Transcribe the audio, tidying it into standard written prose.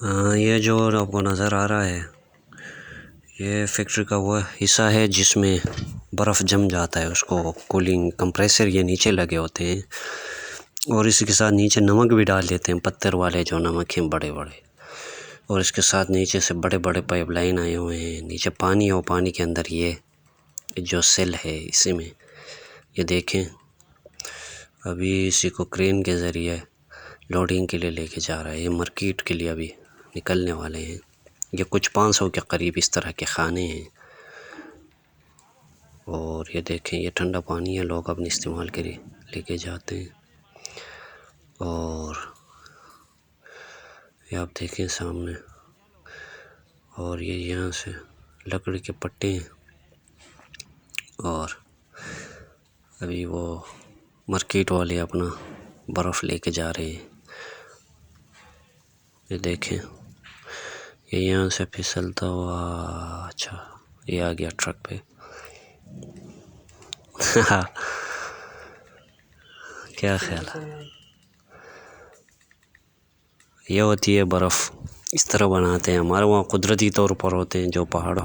ये जो आपको नज़र आ रहा है ये फैक्ट्री का वो हिस्सा है जिसमें बर्फ़ जम जाता है। उसको कूलिंग कंप्रेसर ये नीचे लगे होते हैं और इसी के साथ नीचे नमक भी डाल देते हैं, पत्थर वाले जो नमक हैं बड़े बड़े। और इसके साथ नीचे से बड़े बड़े पाइपलाइन आए हुए हैं। नीचे पानी है और पानी के अंदर ये जो सेल है इसी में ये देखें। अभी इसी को क्रेन के ज़रिए लोडिंग के लिए लेके जा रहा है। ये मार्केट के लिए अभी निकलने वाले हैं। ये कुछ 500 के करीब इस तरह के खाने हैं। और ये देखें ये ठंडा पानी है, लोग अपने इस्तेमाल के लिए लेके जाते हैं। और ये आप देखें सामने, और ये यहाँ से लकड़ी के पट्टे हैं। और अभी वो मार्केट वाले अपना बर्फ़ लेके जा रहे हैं। ये देखें ये यहाँ से फिसलता हुआ, अच्छा ये आ गया ट्रक पे। क्या ख्याल है? ये होती है बर्फ़, इस तरह बनाते हैं। हमारे वहाँ कुदरती तौर पर होते हैं जो पहाड़